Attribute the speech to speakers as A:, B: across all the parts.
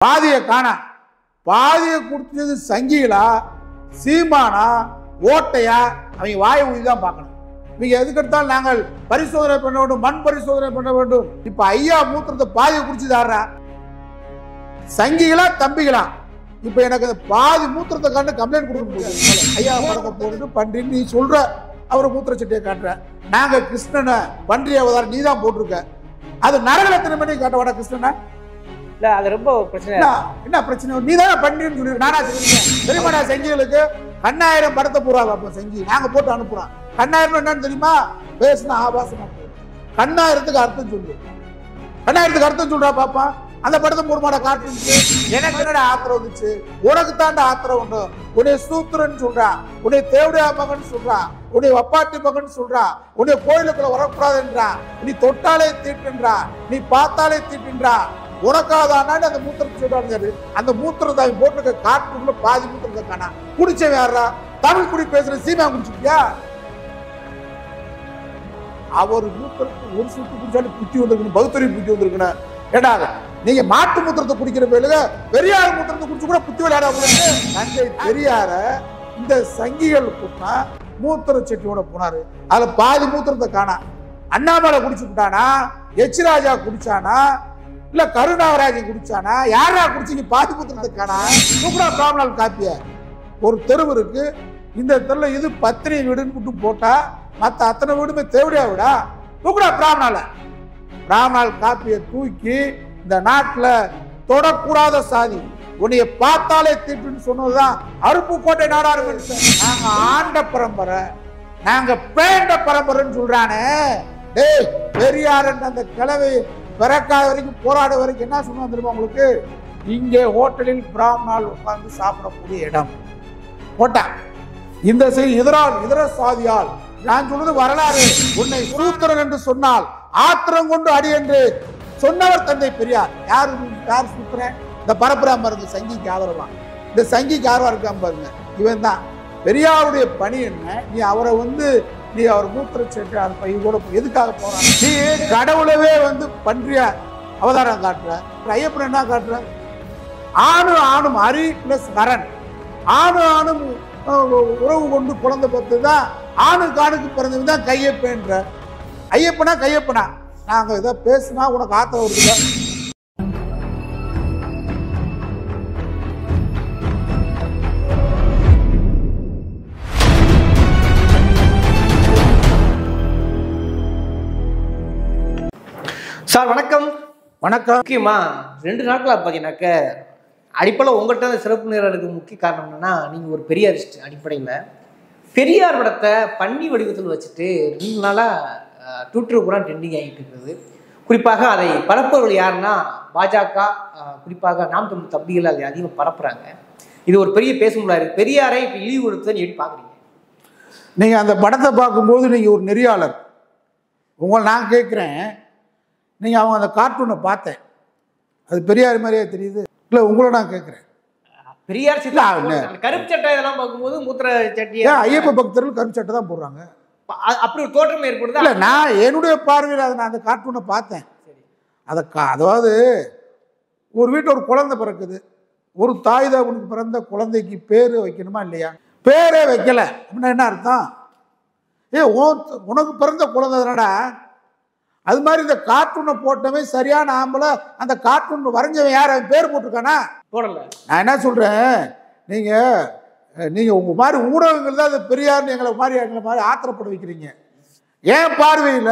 A: பாதியை காணா. பாதியை கொடுத்தது சங்கிகளா சீமானா ஓட்டையா? அவங்க வாயை ஊதிதான் பார்க்கணும். நீங்க எதுக்கு எடுத்தாலும் நாங்கள் பரிசோதனை பண்ண வேண்டும், மண் பரிசோதனை பண்ண வேண்டும். இப்ப ஐயா மூத்திரத்தை பாதியை குடிச்சுதாரா? சங்கிகளா தம்பிகளா? இப்ப எனக்கு பாதி மூத்திரத்தை காட்டு கம்ப்ளைண்ட் கொடுக்க முடியாது. ஐயா படத்தை போட்டு பன்றின்னு நீ சொல்ற, அவரை மூத்திர சட்டியை காட்டுற. நாங்க கிருஷ்ணனை பன்றி அவதாரம் நீ தான் போட்டிருக்க. அது நரகலத்தின மணி காட்டவாடா கிருஷ்ணனை?
B: இல்ல அது ரொம்ப பிரச்சனை.
A: என்ன பிரச்சனை? நீ தானே பன்றின்னு சொல்லி நானா சொல்லிருக்கேன். தெரியுமாடா செங்கிகளுக்கு கண்ணாயிரம் படத்தை போறாங்க. அப்ப செங்கி நாங்க போட்டு அனுப்புறோம். கண்ணாயிரம் என்னன்னு தெரியுமா? பேசுனா ஆபாசமா கண்ணாயிரத்துக்கு அர்த்தம் சொல்லு. கண்ணாயிரத்துக்கு அர்த்தம் சொல்றா பாப்பா. அந்த படத்தை மூணு காட்டு. எனக்கு என்னடா ஆத்திரம் வந்துச்சு? உனக்கு தாண்டா ஆத்திரம் உண்டு. உன்னை சூத்திரன்னு சொல்றா, உன்னை தேவடியா மகன் சொல்றா, உன்னை வப்பாட்டி மகன் சொல்றா, உன்னை கோயிலுக்குள்ள வரக்கூடாதுன்றா, நீ தொட்டாலே தீட்டுன்றா, நீ பார்த்தாலே தீட்டுன்றா. உனக்காதானு அந்த மூத்திரத்தை சொல்றாரு. அந்த மூத்திரத்தை அவன் போட்டு காட்டுக்குள்ள பாதி மூத்திரத்தை காணா. குடிச்சவன் யாரா? தமிழ் குடி பேசுற சீமா குடிச்சிட்டியா? அவர் மூத்திரத்துக்கு ஒரு சுட்டு குடிச்சாலும் புத்தி வந்திருக்கணும், பகுத்தறிவு புத்தி வந்திருக்கணும். ஏடா நீங்க மாட்டு மூத்திரத்தை குடிக்கிற பேருங்க பெரியார் மூத்திரத்தை குடிச்சு கூட புத்தி விளையாட தந்தை பெரியார இந்த சங்கிகள் கூட்டா மூத்திர செட்டியோட போனாரு. அதுல பாதி மூத்திரத்தை காணா. அண்ணாமலை குடிச்சு விட்டானா? எச் ராஜா குடிச்சானா? இல்ல கருணாகராஜன் குடிச்சானா? யாரா குடிச்சு பாதி மூத்திரத்தை காணா? தூக்குடா பிராமணால் காப்பிய. ஒரு தெருவு இருக்கு, இந்த தெருல இது பத்தினி வீடுன்னு கூட்டு போட்டா மத்த அத்தனை வீடுமே தேவடியா விடா. தூக்குடா பிராமணால. பிராமணால் காப்பியை தூக்கி இந்த நாட்டுல தொடக்கூடாத சாதி, உன்னைய பார்த்தாலே தீட்டுன்னு சொன்னதுதான் அருப்புக்கோட்டை நாடார். நாங்க ஆண்ட பரம்பரை, நாங்க பேண்ட பரம்பரைன்னு சொல்றானே. டேய் பெரியார் அந்த கிழவை பிறக்காத வரைக்கும் போராட வரைக்கும் என்ன சொன்னா தெரியுமா உங்களுக்கு? இங்கே ஹோட்டலில் பிராமணால் உட்கார்ந்து சாப்பிடக்கூடிய இடம் போட்டா. இந்த இதர சாதியால் நான் சொல்றது வரலாறு. உன்னை சூத்திரன் என்று சொன்னால் ஆத்திரம் கொண்டு அடி என்று சொன்னவர் தந்தை பெரியார். யார் சூத்திரன்? இந்த பரப்புராம பாருங்க, சங்கிக்கு ஆதரவா. இந்த சங்கிக்கு ஆதரவா இருக்காம பாருங்க. இவன் தான் பெரியாருடைய பணி. என்ன நீ அவரை நீ அவர் மூத்திர சேர்த்து கூட எதுக்காக போறான்? நீ கடவுளவே பன்றியா அவதாரம் காட்டுற. ஐயப்பன் என்ன காட்டுற? ஆணும் அரி பிளஸ் வரன், ஆணும் உறவு கொண்டு குழந்தை பத்து தான் ஆணுக்கு ஆணுக்கு பிறந்தவன் தான் கையப்பன்ற. ஐயப்பனா கையப்பனா? நாங்க இதை பேசினா உனக்கு ஆத்திரம் வருதுல.
B: சார் வணக்கம்.
A: வணக்கம்.
B: முக்கியமா 2 நாட்களா பார்த்தீங்கன்னாக்க அடிப்படையில் உங்கள்கிட்ட சிறப்பு நேரத்துக்கு முக்கிய காரணம் என்னன்னா, நீங்கள் ஒரு பெரியாரிஸ்ட். அடிப்படையில் பெரியார் படத்தை பன்னி வடிவத்தில் வச்சுட்டு 2 நாளாக ட்விட்டர் கூட ட்ரெண்டிங் ஆகிட்டு இருக்கிறது. குறிப்பாக அதை பரப்புறவர்கள் யாருன்னா பாஜக, குறிப்பாக நாம் தமிழ் தம்பிகள் அதை அதிகமாக பரப்புகிறாங்க. இது ஒரு பெரிய பேசும்பொருளாக இருக்குது. பெரியாரை இப்போ இழிவுபடுத்துன்னு எப்படி பார்க்குறீங்க?
A: நீங்கள் அந்த படத்தை பார்க்கும்போது நீங்கள் ஒரு நெறியாளர். உங்களை நான் கேட்குறேன், நீங்கள் அவங்க அந்த கார்ட்டூனை பார்த்தேன், அது பெரியார் மாதிரியே தெரியுது இல்லை? உங்களை நான் கேட்குறேன்.
B: பெரியார் கருப்பு சட்டை இதெல்லாம் பார்க்கும்போது மூத்திர சட்டி,
A: ஐயப்ப பக்தர்கள் கருப்பு சட்டை தான் போடுறாங்க.
B: அப்படி ஒரு தோற்றம் ஏற்படுது.
A: இல்லை, நான் என்னுடைய பார்வையில் அதை நான் அந்த கார்ட்டூனை பார்த்தேன். அதாவது ஒரு வீட்டில் ஒரு குழந்தை பிறக்குது. ஒரு தாய் தகவனுக்கு பிறந்த குழந்தைக்கு பேர் வைக்கணுமா இல்லையா? பேரே வைக்கல அப்படின்னா என்ன அர்த்தம்? உனக்கு பிறந்த குழந்தைடா. அது மாதிரி இந்த கார்ட்டூனை போட்டவே சரியான ஆம்பளை. அந்த கார்ட்டூன் வரைஞ்சவன் யார்? அவன் பேர் போட்டிருக்கானா?
B: போடல.
A: நான் என்ன சொல்றேன், நீங்க உங்க மாதிரி ஊடகங்கள் தான் அது பெரியார்னு எங்களை மாதிரி ஆத்திரப்பட வைக்கிறீங்க. ஏன் பார்வையில்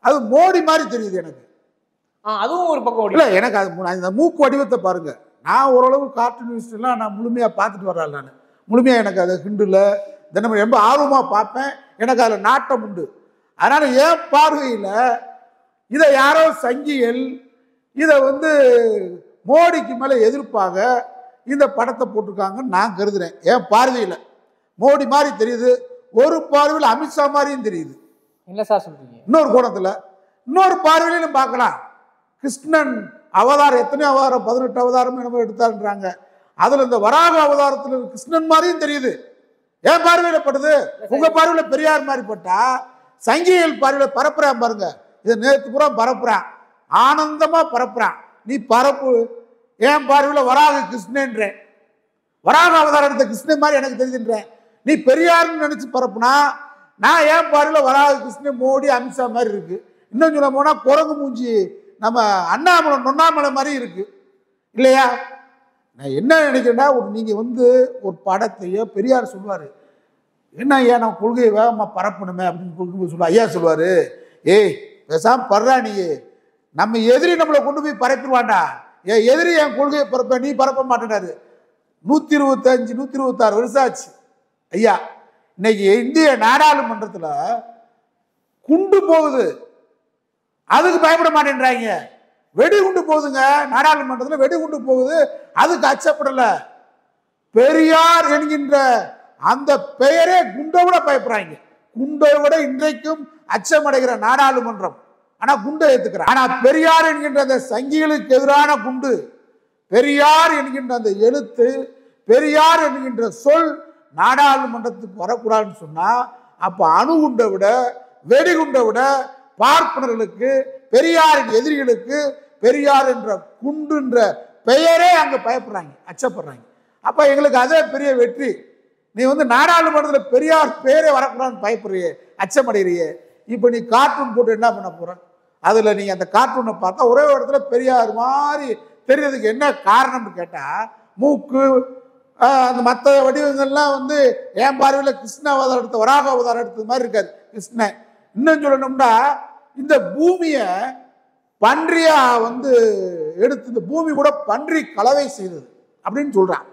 A: அது மோடி மாதிரி தெரியுது எனக்கு.
B: அதுவும் ஒரு பக்கம்
A: இல்லை, எனக்கு அது அந்த மூக்கு வடிவத்தை பாருங்க. நான் ஓரளவு கார்ட்டூனிஸ்ட்லாம் நான் முழுமையாக பார்த்துட்டு வர்றேன். நான் முழுமையாக எனக்கு அது ஹிண்டுல தினமும் ரொம்ப ஆர்வமாக பார்ப்பேன். எனக்கு அதில் நாட்டம் உண்டு. அதனால ஏன் பார்வையில் இதை யாரோ சங்கிகள் இதை மோடிக்கு மேலே எதிர்ப்பாக இந்த படத்தை போட்டிருக்காங்கன்னு நான் கருதுறேன். ஏன் பார்வையில் மோடி மாதிரி தெரியுது, ஒரு பார்வையில் அமித்ஷா மாதிரியும் தெரியுது.
B: என்ன சார் சொல்றீங்க?
A: இன்னொரு கோணத்தில் இன்னொரு பார்வையிலும் பார்க்கலாம். கிருஷ்ணன் அவதாரம் எத்தனையோ அவதாரம், 18 அவதாரம் என்னமோ எடுத்தாருன்றாங்க. அதில் இந்த வராக அவதாரத்தில் கிருஷ்ணன் மாதிரியும் தெரியுது. ஏன் பார்வையில் படுது? உங்க பார்வையில் பெரியார் மாதிரி பட்டா, சங்கிகள் பார்வையில் பரப்புறான் பாருங்க. இதை நேற்று பூரா பரப்புறான், ஆனந்தமா பரப்புறான். நீ பரப்பு. என் பார்வையில் வராக கிருஷ்ணன்றேன், வராக அவதாரம் எடுத்த கிருஷ்ணன் மாதிரி எனக்கு தெரிஞ்சுன்றேன். நீ பெரியார்னு நினைச்சு பரப்புனா நான் என் பார்வையில் வராக கிருஷ்ணன், மோடி, அமித்ஷா மாதிரி இருக்கு. இன்னும் சொல்ல போனா குரங்கு மூஞ்சி நம்ம அண்ணாமலை நொண்ணாமலை மாதிரி இருக்கு இல்லையா? நான் என்ன நினைக்கிறேன்னா, நீங்க ஒரு படத்தையோ பெரியார் சொல்லுவாரு, என்ன ஐயா நான் கொள்கையை வேகமாக பரப்பணுமே அப்படின்னு சொல்லுவா. ஐயா சொல்லுவாரு, ஏய் பேசாம பர்றா, நீ நம்ம எதிரி நம்மளை கொண்டு போய் பரப்பிடுவாண்டா, என் எதிரி என் கொள்கையை பரப்ப, நீ பரப்ப மாட்டேனாரு. 125 126 வருஷம் ஆச்சு ஐயா. இன்னைக்கு இந்திய நாடாளுமன்றத்தில் குண்டு போகுது, அதுக்கு பயப்பட மாட்டேன்றாங்க. வெடிகுண்டு போகுதுங்க, நாடாளுமன்றத்தில் வெடிகுண்டு போகுது, அதுக்கு அச்சப்படல. பெரியார் என்கின்ற அந்த பெயரே குண்டை விட பயப்படுறாங்க. குண்டை விட இன்றைக்கும் அச்சமடைகிற நாடாளுமன்றம். ஆனா குண்டை ஏத்துக்கிறார். ஆனா பெரியார் என்கின்ற அந்த சங்கிகளுக்கு எதிரான குண்டு, பெரியார் என்கின்ற அந்த எழுத்து, பெரியார் என்கின்ற சொல் நாடாளுமன்றத்துக்கு வரக்கூடாதுன்னு சொன்னா, அப்ப அணுகுண்டை விட, வெடிகுண்டை விட பார்ப்பனர்களுக்கு, பெரியாரின் எதிரிகளுக்கு பெரியார் என்ற குண்டுன்ற பெயரே அங்க பயப்படுறாங்க, அச்சப்படுறாங்க. அப்ப எங்களுக்கு அதே பெரிய வெற்றி. நீ நாடாளுமன்றத்தில் பெரியார் பேரே வரக்கூடாதுன்னு பயப்படுறியே, அச்சமடைகிறியே. இப்ப நீ கார்ட்டூன் போட்டு என்ன பண்ண போற? அதுல நீங்க அந்த கார்ட்டூனை பார்த்தா ஒரே இடத்துல பெரியார் மாதிரி தெரியறதுக்கு என்ன காரணம்னு கேட்டா, மூக்கு அந்த மற்ற வடிவங்கள்லாம் என் பார்வையில் கிருஷ்ண அவதாரம் எடுத்த, வராக அவதாரம் எடுத்தது மாதிரி இருக்காது கிருஷ்ணன். இன்னும் சொல்லணும்னா, இந்த பூமிய பன்றியா எடுத்து, இந்த பூமி கூட பன்றி கலவை செய்தது அப்படின்னு சொல்றான்.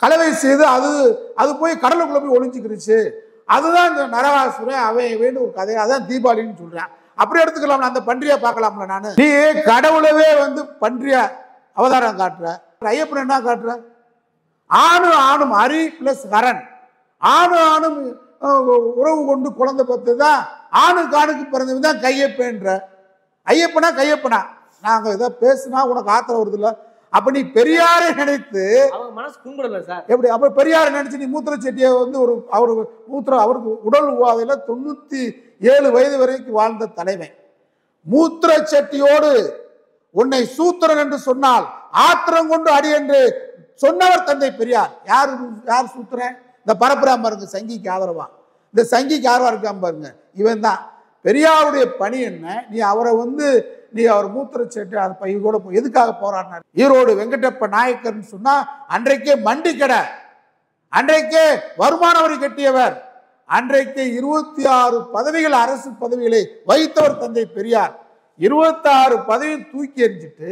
A: கலவை செய்து அது போய் கடலுக்குள்ள போய் ஒளிஞ்சுக்கிருச்சு. அதுதான் இந்த நரகாசுரன் அவன் வேணும் ஒரு கதை. அதான் தீபாவளின்னு சொல்றான். அப்படி எடுத்துக்கலாம்ல, அந்த பன்றியா பார்க்கலாம்ல. நானு நீ கடவுளவே பன்றியா அவதாரம் காட்டுற, ஐயப்பன் என்ன காட்டுற? ஆணும் அரி பிளஸ் ஹரன், ஆணும் உறவு கொண்டு குழந்தை பத்துதான் ஆணுக்கு ஆணுக்கு பிறந்தவன் தான் கையப்பன்ற. ஐயப்பனா கையப்பனா? நாங்க இதை பேசுனா உனக்கு ஆத்திரம் வருது இல்ல? அப்ப நீ பெரியாரை நினைத்து
B: மனசு கும்பிடல சார்.
A: எப்படி அப்ப பெரியாரை நினைச்சு நீ மூத்திர செட்டியை அவருக்கு உடல் உபாதையில 97 வயது வரைக்கும் வாழ்ந்த தலைவன். மூத்திர செட்டியோடு உன்னை சூத்திரன் என்று சொன்னால் ஆத்திரம் கொண்டு அடி என்று சொன்னவர் தந்தை பெரியார். யார் சூத்திரன்? இந்த பரப்புராம் பாருங்க, சங்கிக்கு ஆதரவா. இந்த சங்கிக்கு ஆதரவா இருக்காம பாருங்க, இவன் தான். பெரியாருடைய பணி என்ன? நீ அவரை நீ அவர் மூத்திர செட்டு அது பை கூட எதுக்காக போராடினார்? ஈரோடு வெங்கடப்ப நாயக்கர்னு சொன்னா அன்றைக்கே மண்டி கடை, அன்றைக்கே வருமான வரி கட்டியவர், அன்றைக்கு 26 பதவிகள், அரசு பதவிகளை வைத்தவர் தந்தை பெரியார். 26 பதவியும் தூக்கி எறிஞ்சிட்டு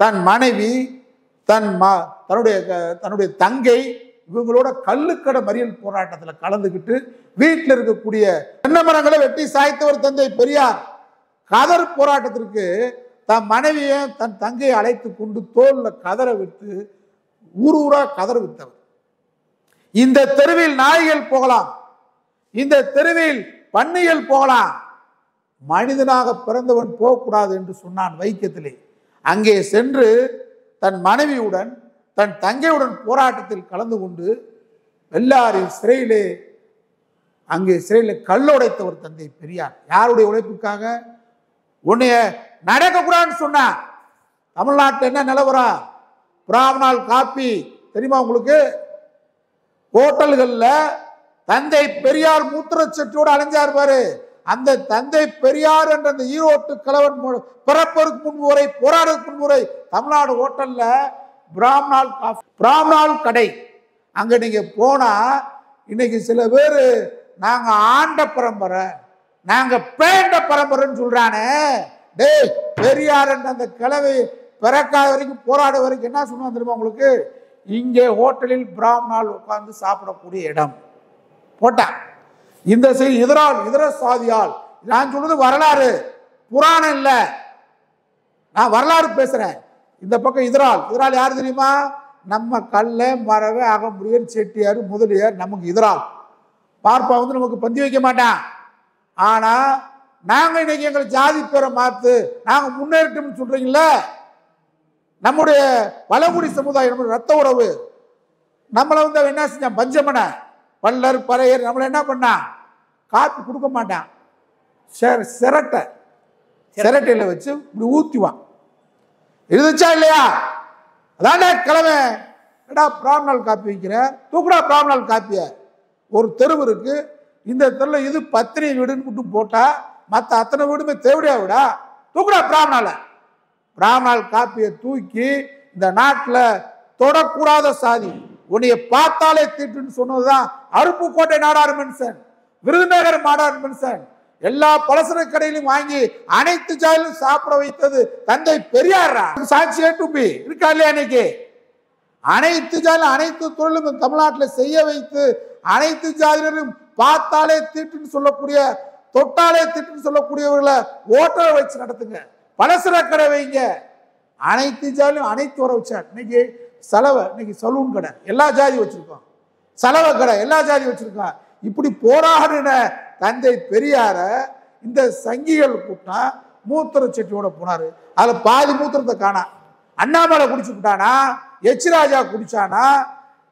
A: தன் மனைவி, தன்னுடைய தங்கை இவங்களோட கள்ளுக்கடை மறியல் போராட்டத்தில் கலந்துக்கிட்டு வீட்டில் இருக்கக்கூடிய தென்னை மரங்களை வெட்டி சாய்த்தவர் தந்தை பெரியார். கதர் போராட்டத்திற்கு தன் மனைவியை தன் தங்கையை அழைத்து கொண்டு தோல்ல கதரை விட்டு ஊரூரா கதர் விட்டவர். இந்த தெருவில் நாய்கள் போகலாம், இந்த தெருவில் பன்னிகள் போகலாம், மனிதனாக பிறந்தவன் போகக்கூடாது என்று சொன்னான் வைக்கத்திலே. அங்கே சென்று தன் மனைவியுடன் தன் தங்கையுடன் போராட்டத்தில் கலந்து கொண்டு வெள்ளாரில் சிறையிலே, அங்கே சிறையில் கல்லுடைத்தவர் தந்தை பெரியார். யாருடைய உழைப்புக்காக? உன்னைய நடக்கக்கூடாதுன்னு சொன்னா. தமிழ்நாட்டில் என்ன நிலவரம்? பிராமணால் காப்பி தெரியுமா உங்களுக்கு? ஹோட்டல்கள்ல தந்தை பெரியார் மூத்திரச்சட்டியோடு அலைஞ்சார் பாரு. அந்த தந்தை பெரியார் என்ற அந்த ஈரோட்டு கலவன் பிறப்பதற்கு முன்பு வரை, போராடுறதுக்கு முன்பு வரை தமிழ்நாடு ஹோட்டல்ல பிராமணால் கடை. அங்க நீங்க போனா இன்னைக்கு சில பேர் நாங்க ஆண்ட பரம்பரை, நாங்க பேண்ட பரம்பரைன்னு சொல்றானே. டேய், பெரியார் என்ற அந்த கிழவை பிறக்காத வரைக்கும், போராட வரைக்கும் என்ன சொன்னா தெரியுமா உங்களுக்கு? இங்கே ஹோட்டலில் பிராமணால் உட்கார்ந்து சாப்பிடக்கூடிய இடம் போட்டான். இந்த செய்தி இதர சாதியால். நான் சொல்றது வரலாறு, புராணம் இல்ல. நான் வரலாறு பேசுறேன். இந்த பக்கம் இதரால் யாரு தெரியுமா? நம்ம கல்ல மரவை அகமுடியர் செட்டியார் முதலியார் நமக்கு இதரால். பார்ப்பா நமக்கு பந்தி வைக்க மாட்டான். ஆனா நாங்க இன்னைக்கு எங்களை ஜாதி பேரை மாத்து, நாங்க முன்னேறிட்டோம்னு சொல்றீங்கள. நம்முடைய பழங்குடி சமுதாயம், நம்முடைய ரத்த உறவு, நம்மளை என்ன செஞ்சான்? பஞ்சமன பல்லர் பறையர் நம்மளை என்ன பண்ணான்? காப்பி கொடுக்க மாட்டான். சிரட்டையில வச்சு இப்படி ஊத்திவான். இருந்துச்சா இல்லையா? அதானே கிழமை ஏடா பிராமணால் காப்பி வைக்கிற, தூக்குடா பிராமணால் காப்பிய. ஒரு தெருவு இருக்கு, இந்த தெருவில் இது பத்தினி வீடுன்னு கூட்டு போட்டா மற்ற அத்தனை வீடுமே தேவடியா விடா, தூக்குடா பிராமணால. பிராமணால் காப்பியை தூக்கி இந்த நாட்டில் தொடக்கூடாத சாதி, உன்னைய பார்த்தாலே தீட்டுன்னு சொன்னதுதான் அருப்புக்கோட்டை நாடார் மனுஷன், விருதுநகர் நாடார் மனுஷன், எல்லா பலசர கடையிலும் வாங்கி அனைத்து ஜாதியிலும் சாப்பிட வைத்தது தந்தை பெரியாரா. சாட்சி ஏட்டுப்பி இருக்கா இல்லையா? இன்னைக்கு அனைத்து ஜாதியிலும் அனைத்து தொழிலும் தமிழ்நாட்டில் செய்ய வைத்து அனைத்து ஜாதியினரும் பார்த்தாலே தீட்டுன்னு சொல்லக்கூடிய, தொட்டாலே தீட்டுன்னு சொல்லக்கூடியவர்களை ஓட்டரை வச்சு நடத்துங்க, பலசர கடை வைங்க, அனைத்து ஜாதியிலும் அனைத்து வர வச்சார். இன்னைக்கு செலவை, இன்னைக்கு சலூன் கடை எல்லா ஜாதி வச்சிருக்கோம், செலவு கடை எல்லா ஜாதி வச்சிருக்கோம். இப்படி போராடின தந்தை பெரியார இந்த சங்கிகள் கூட்டா மூத்திர செட்டியோட போனாரு. அதுல பாதி மூத்திரத்தை காணா. அண்ணாமலை குடிச்சுட்டானா, எச் ராஜா குடிச்சானா,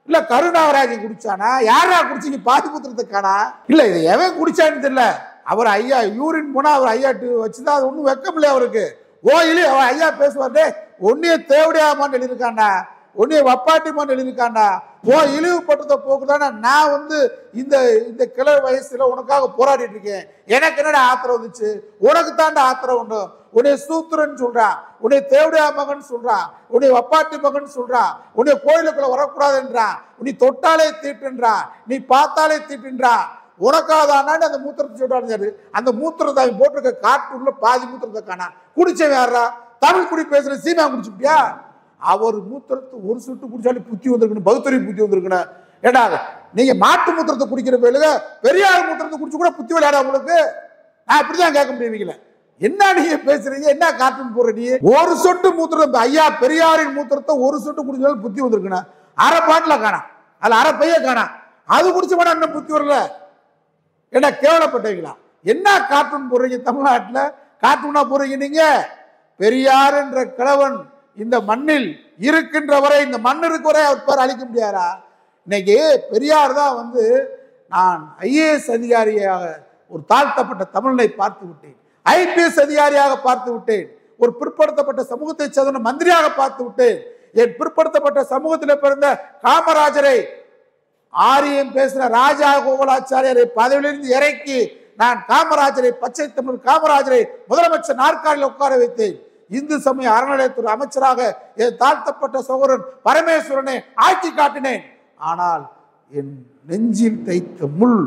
A: இல்ல கருணாகராஜன் குடிச்சானா, யாரா குடிச்சிங்க? பாதி மூத்திரத்தை காணா. இல்ல இது எவன் குடிச்சான்னு தெரியல. அவர் ஐயா யூரின் போனா அவர் ஐயா வச்சுதான், அது ஒன்றும் வெக்கம் இல்லையா அவருக்கு. ஓயிலி அவர் ஐயா பேசுவார்டே, ஒன்னிய தேவடியாமான்னு எழுதியிருக்காண்டா, உன்னைய வப்பாட்டிமான்னு எழுதியிருக்காண்டா, ஓ இழிவுபட்டதை போக்குதானே நான் வந்து இந்த இந்த கிளை வயசுல உனக்காக போராடிட்டு இருக்கேன், எனக்கு என்னடா ஆத்திரம் வந்துச்சு, உனக்கு தாண்டா ஆத்திரம் உண்டு. உன்னை சூத்திரன்னு சொல்றான், உன்னை தேவடியா மகன் சொல்றான், உன்னை வப்பாட்டி மகன் சொல்றான், உன்னை கோயிலுக்குள்ள வரக்கூடாதுன்றான், நீ தொட்டாலே தீட்டுன்றான், நீ பார்த்தாலே தீட்டுன்றான், உனக்காக தானே அந்த மூத்திரத்தை சொல்றாரு. அந்த மூத்திரத்தை அவன் போட்டிருக்க காட்டுள்ள பாதி மூத்திரத்தை காணா. குடிச்சவன் யாரா? தமிழ் குடி பேசுற சீமா குடிச்சுட்டியா? அவர் மூத்திரத்தை ஒரு சொட்டு குடிச்சாலும் புத்தி வந்திருக்கணும், பகுத்தறிவு புத்தி வந்திருக்கணும். ஏடா நீங்க மாட்டு மூத்திரத்தை குடிக்கிற பேருங்க பெரியார் மூத்திரத்தை குடிச்சு கூட புத்தி விளையாட உங்களுக்கு? நான் இப்படிதான் கேட்க முடியுவீங்கள. என்ன நீங்க பேசுறீங்க? என்ன கார்ட்டூன் போடுற நீ? ஒரு சொட்டு மூத்திரம் ஐயா பெரியாரின் மூத்திரத்தை ஒரு சொட்டு குடிச்சாலும் புத்தி வந்திருக்கணும். அரை பாட்டில காணா, அதுல அரை பைய காணா, அது குடிச்ச கூட என்ன புத்தி வரல? என்ன கேவலப்பட்டீங்களா? என்ன கார்ட்டூன் போடுறீங்க? தமிழ்நாட்டில் கார்ட்டூனா போடுறீங்க நீங்க. பெரியார் என்ற கிழவன் இந்த மண்ணில் இருக்கின்ற வரை, இந்த மண் இருக்க வரை அவர் பேர் அழிக்க முடியாரா? இன்னைக்கு பெரியார் தான் வந்து நான் ஐஏஎஸ் அதிகாரியாக ஒரு தாழ்த்தப்பட்ட தமிழனை பார்த்து விட்டேன், ஐபிஎஸ் அதிகாரியாக பார்த்து விட்டேன், ஒரு பிற்படுத்தப்பட்ட சமூகத்தை சேர்ந்த மந்திரியாக பார்த்து விட்டேன், என் பிற்படுத்தப்பட்ட சமூகத்தில் பிறந்த காமராஜரை, ஆரியம் பேசுற ராஜா கோகுலாச்சாரியரை பதவியிலிருந்து இறக்கி நான் காமராஜரை, பச்சை தமிழ் காமராஜரை முதலமைச்சர் நாற்காலில் உட்கார வைத்தேன். இந்து சமய அறநிலையத்துறை அமைச்சராக என் தாழ்த்தப்பட்ட சகோதரன் பரமேஸ்வரனை ஆக்கி காட்டினேன். ஆனால் என் நெஞ்சில் தைத்த முள்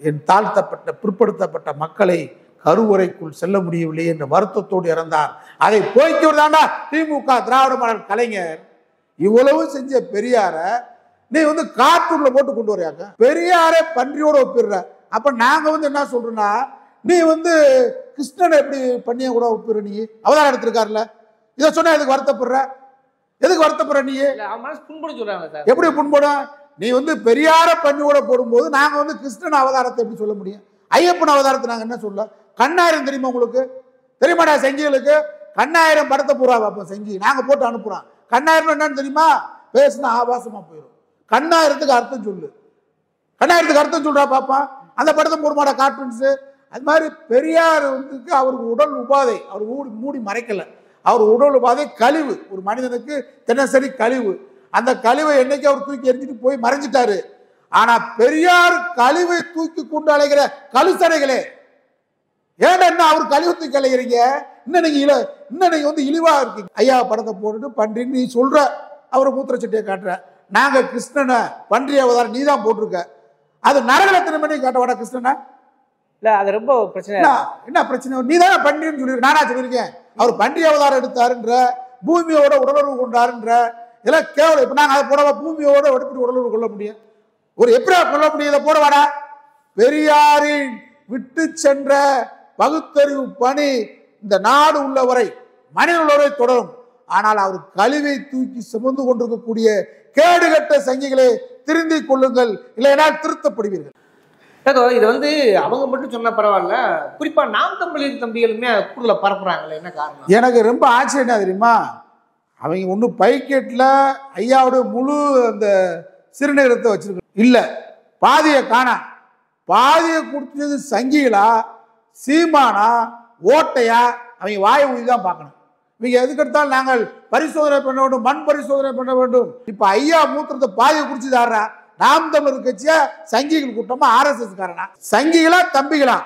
A: என் தாழ்த்தப்பட்ட பிற்படுத்தப்பட்ட மக்களை கருவறைக்குள் செல்ல முடியவில்லை என்ற வருத்தத்தோடு இறந்தார். அதை போய்க்குவதாண்டா திமுக திராவிட மாடல் கலைஞர். இவ்வளவு செஞ்ச பெரியார நீ வந்து கார்ட்டூன்ல போட்டு கொண்டு வரையாக்க, பெரியாரே பன்றியோட ஒப்பிடுற. அப்ப நாங்க வந்து என்ன சொல்றோம்னா, நீ வந்து கிருஷ்ணனை எப்படி பண்ணிய கூட ஒப்பிடுற? நீ அவதாரம் எடுத்திருக்காருல்ல, இதை சொன்னா எதுக்கு வருத்தப்படுற? எதுக்கு வருத்தப்படுற? நீ எப்படி புண்படும்? நீ வந்து பெரியார பண்ணியோட போடும்போது நாங்க வந்து கிருஷ்ணன் அவதாரத்தை எப்படி சொல்ல முடியும்? ஐயப்பன் அவதாரத்தை நாங்க என்ன சொல்ல? கண்ணாயிரம் தெரியுமா உங்களுக்கு? தெரியுமாடா செங்கிகளுக்கு? கண்ணாயிரம் படத்தை பூரா பார்ப்போம் செங்கி, நாங்க போட்டு அனுப்புறோம். கண்ணாயிரம் என்னன்னு தெரியுமா? பேசுனா ஆபாசமா போயிடும். கண்ணாயிரத்துக்கு அர்த்தம் சொல்லு, கண்ணாயிரத்துக்கு அர்த்தம் சொல்றா பாப்பா. அந்த படத்தை போடுமாடா கார்ட்டூன்ஸ். அது மாதிரி பெரியார் வந்து அவருக்கு உடல் உபாதை அவர் மூடி மறைக்கல. அவர் உடல் உபாதை கழிவு, ஒரு மனிதனுக்கு தினசரி கழிவு. அந்த கழிவை என்னைக்கு அவர் தூக்கி எரிஞ்சிட்டு போய் மறைஞ்சிட்டாரு. ஆனா பெரியார் கழிவை தூக்கி கொண்டு அலைகிற கழுசடைகளே, ஏன்னா என்ன அவர் கழிவு தூக்கி அலைகிறீங்க? இன்னும் நீங்க வந்து இழிவா இருக்கீங்க. ஐயா படத்தை போட்டுட்டு பன்றின்னு நீ சொல்ற, அவரை மூத்திர சட்டியை காட்டுற. நாங்க கிருஷ்ணனை பன்றி அவதாரம் நீ தான் போட்டிருக்க. அது நரகலத்தின மணி காட்டவாடா கிருஷ்ணனை?
B: இல்ல அது ரொம்ப பிரச்சனை.
A: என்ன பிரச்சனை? நீ தானே பன்றின்னு சொல்லிருக்க, நானா சொல்லியிருக்கேன். அவர் பன்றி அவதாரம் எடுத்தாருன்ற, பூமியோட உடலுறவு கொண்டாருன்ற, இதெல்லாம் கேவலம். இப்ப நாங்க அதை போடவா? பூமியோட எப்படி உடலுறவு கொள்ள முடியும்? ஒரு எப்படியா கொள்ள முடியும்? இதை போடவாடா. பெரியாரின் விட்டு சென்ற பகுத்தறிவு பணி இந்த நாடு உள்ளவரை, மனித உள்ளவரை தொடரும். ஆனால் அவர் கழிவை தூக்கி சுமந்து கொண்டிருக்கக்கூடிய கேடுகட்ட சங்கிகளை திருந்திக் கொள்ளுங்கள், இல்லைனால் திருத்தப்படுவீர்கள்.
B: இது வந்து அவங்க மட்டும் சொன்ன பரவாயில்ல, குறிப்பா நாம் தமிழின் தம்பிகளுமே கூடுதல பரப்புறாங்களே, என்ன காரணம்? எனக்கு
A: ரொம்ப ஆச்சரியம் என்ன தெரியுமா? அவங்க ஒன்றும் பைக்கெட்டில் ஐயாவுடைய முழு அந்த சிறுநீரத்தை வச்சிருக்க இல்ல, பாதியை காணா. பாதியை கொடுத்தது சங்கிகளா, சீமானா, ஓட்டையா? அவங்க வாயை ஊதி தான் பார்க்கணும். இவங்க எதுக்கு எடுத்தாலும் நாங்கள் பரிசோதனை பண்ண வேண்டும், மண் பரிசோதனை பண்ண வேண்டும். இப்ப ஐயா மூத்திரத்தை பாதியை குடிச்சுதாரா? நாம் தமிழர் கட்சியா சங்கிகள் கூட்டமா RSS காரனா? சங்கிகளா தம்பிகளா?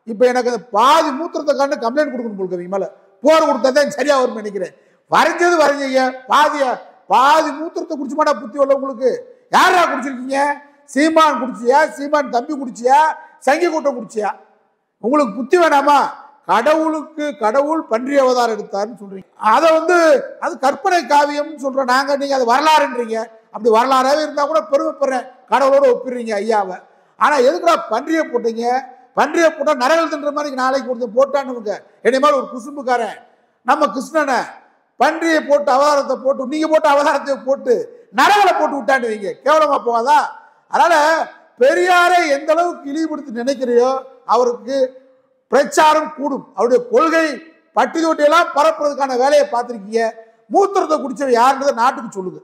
A: இப்ப எனக்கு பாதி மூத்திரத்தை கண்டு கம்ப்ளைண்ட் கொடுக்கணும் போலுக்கு மேல போர் கொடுத்தா சரியா வரும் நினைக்கிறேன். வரைஞ்சது வரைஞ்சீங்க, பாதி மூத்திரத்தை குடிச்சு மாட்டா புத்தி உள்ள உங்களுக்கு. யாரா குடிச்சிருக்கீங்க? சீமான் குடிச்சியா? சீமான் தம்பி குடிச்சியா? சங்கி கூட்டம் குடிச்சியா? உங்களுக்கு புத்தி வேணாமா? கடவுள் பன்றி அவதாரம் எடுத்தாருன்னு சொல்றீங்க. அதை அது கற்பனை காவியம் சொல்றோம் நாங்க. நீங்க அது வரலாறுன்றீங்க. அப்படி வரலாறாவே இருந்தா கூட பெருமைப்படுறேன், கடவுளோட ஒப்பிடுறீங்க ஐயாவை. ஆனா எதுக்குடா பன்றியை போட்டீங்க? பன்றியை போட்டா நரகல் தின்ற மாதிரி நாளைக்கு ஒருத்தர் போட்டான்னு என்னை மாதிரி ஒரு குசும்புக்காரன் நம்ம கிருஷ்ணனை பன்றியை போட்டு அவதாரத்தை போட்டு நீங்க போட்டு அவதாரத்தை போட்டு நரகலை போட்டு விட்டாண்டுவீங்க. கேவலமா போகாதா? அதனால பெரியாரை எந்த அளவுக்கு இழிவுபடுத்தி நினைக்கிறையோ அவருக்கு பிரச்சாரம் கூடும். அவருடைய கொள்கை பட்டி தொட்டியெல்லாம் பரப்புறதுக்கான வேலையை பார்த்திருக்கீங்க. மூத்திரத்தை குடிச்சவன் யாருன்றதை நாட்டுக்கு சொல்லுது.